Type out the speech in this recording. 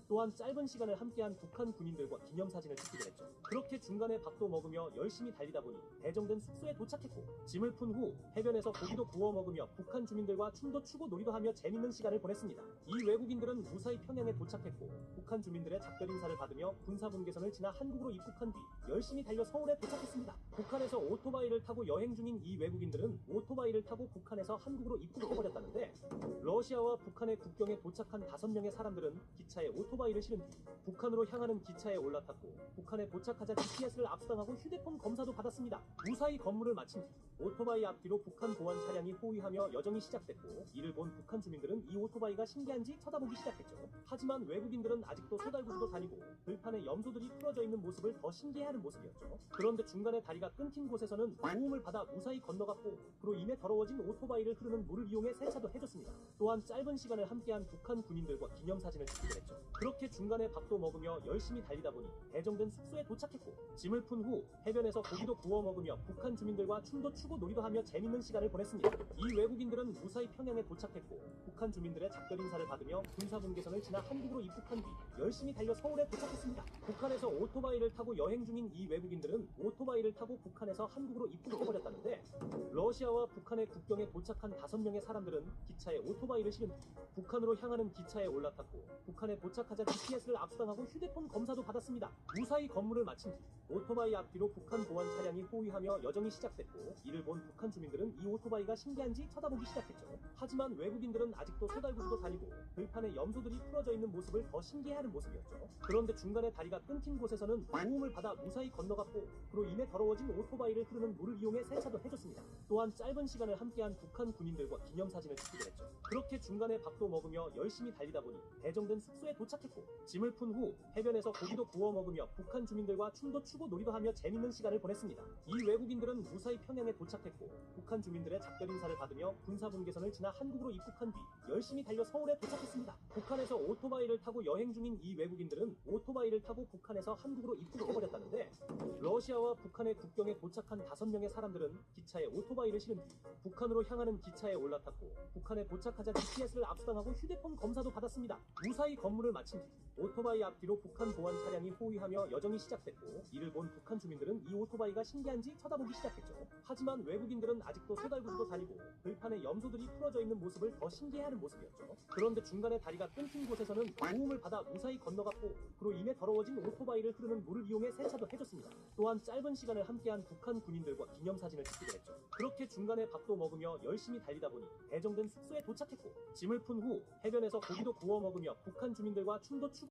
또한 짧은 시간을 함께한 북한 군인들과 기념사진을 찍기도 했죠. 그렇게 중간에 밥도 먹으며 열심히 달리다 보니 배정된 숙소에 도착했고, 짐을 푼 후 해변에서 고기도 구워 먹으며 북한 주민들과 춤도 추고 놀이도 하며 재밌는 시간을 보냈습니다. 이 외국인들은 무사히 평양에 도착했고, 북한 주민들의 작별 인사를 받으며 군사분계선을 지나 한국으로 입국한 뒤 열심히 달려 서울에 도착했습니다. 북한에서 오토바이를 타고 여행 중인 이 외국인들은 오토바이를 타고 북한에서 한국으로 입국해버렸다는데, 러시아와 북한의 국경에 도착한 5명의 사람들은 기차에 오토바이를 실은 뒤 북한으로 향하는 기차에 올라탔고, 북한에 도착하자 GPS를 압수당하고 휴대폰 검사도 받았습니다. 무사히 검문을 마친 뒤 오토바이 앞뒤로 북한 보안 차량이 호위하며 여정이 시작됐고, 이를 본 북한 주민들은 이 오토바이가 신기한지 쳐다보기 시작했죠. 하지만 외국인들은 아직도 소달구지도 다니고 들판에 염소들이 풀어져 있는 모습을 더 신기해하는 모습이었죠. 그런데 중간에 다리가 끊긴 곳에서는 도움을 받아 무사히 건너갔고, 그로 인해 더러워진 오토바이를 흐르는 물을 이용해 세차도 해줬습니다. 또한 짧은 시간을 함께한 북한 군인들과 기념사진을 찍기도 했죠. 그렇게 중간에 밥도 먹으며 열심히 달리다 보니 배정된 숙소에 도착했고, 짐을 푼 후 해변에서 고기도 구워 먹으며 북한 주민들과 춤도 추고 놀이도 하며 재밌는 시간을 보냈습니다. 이 외국인들은 무사히 평양에 도착했고, 북한 주민들의 작별 인사를 받으며 군사분계선을 지나 한국으로 입국한 뒤 열심히 달려 서울에 도착했습니다. 북한에서 오토바이를 타고 여행 중인 이 외국인들은 오토바이를 타고 북한에서 한국으로 입국해버렸다는데, 러시아와 북한의 국경에 도착한 5명의 사람들은 기차에 오토바이를 실은 뒤 북한으로 향하는 기차에 올라탔고, 북한에 도착하자 GPS를 압수당하고 휴대폰 검사도 받았습니다. 무사히 검문을 마친 뒤 오토바이 앞뒤로 북한 보안 차량이 호위하며 여정이 시작됐고, 이를 본 북한 주민들은 이 오토바이가 신기한지 쳐다보기 시작했죠. 하지만 외국인들은 아직도 소달구지도 다니고 들판에 염소들이 풀어져 있는 모습을 더 신기해하는 모습이었죠. 그런데 중간에 다리가 끊긴 곳에서는 도움을 받아 무사히 건너갔고, 그로 인해 더러워진 오토바이를 흐르는 물을 이용해 세차도 해줬습니다. 또한 짧은 시간을 함께한 북한 군인들과 기념사진을 찍기도 했죠. 그렇게 중간에 밥도 먹으며 열심히 달리다 보니 배정된 숙소에 도착했고, 짐을 푼 후 해변에서 고기도 구워 먹으며 북한 주민들과 춤도 추고 놀이도 하며 재밌는 시간을 보냈습니다. 이 외국인들은 무사히 평양에 도착했고, 북한 주민들의 작별 인사를 받으며 군사분계선을 지나 한국으로 입국한 뒤 열심히 달려 서울에 도착했습니다. 북한에서 오토바이를 타고 여행 중인 이 외국인들은 오토바이를 타고 북한에서 한국으로 입국해버렸다는데, 러시아와 북한의 국경에 도착한 5명의 사람들은 기차에 오토바이를 실은 뒤 북한으로 향하는 기차에 올라탔고, 북한에 도착하자 GPS를 압수당하고 휴대폰 검사도 받았습니다. 무사히 검문을 마친 뒤 오토바이 앞뒤로 북한 보안 차량이 호위하며 여정이 시작됐고, 이를 본 북한 주민들은 이 오토바이가 신기한지 쳐다보기 시작했죠. 하지만 외국인들은 아직도 소달구지도 다니고 들판에 염소들이 풀어져 있는 모습을 더 신기해하는 모습이었죠. 그런데 중간에 다리가 끊긴 곳에서는 도움을 받아 무사히 건너갔고, 그로 인해 더러워진 오토바이를 흐르는 물을 이용해 세차도 해줬습니다. 또한 짧은 시간을 함께한 북한 군인들과 기념사진을 찍기도 했죠. 그렇게 중간에 밥도 먹으며 열심히 달리다 보니 배정된 숙소에 도착했고, 짐을 푼 후 해변에서 고기도 구워 먹으며 북한 주민들과 춤도 추고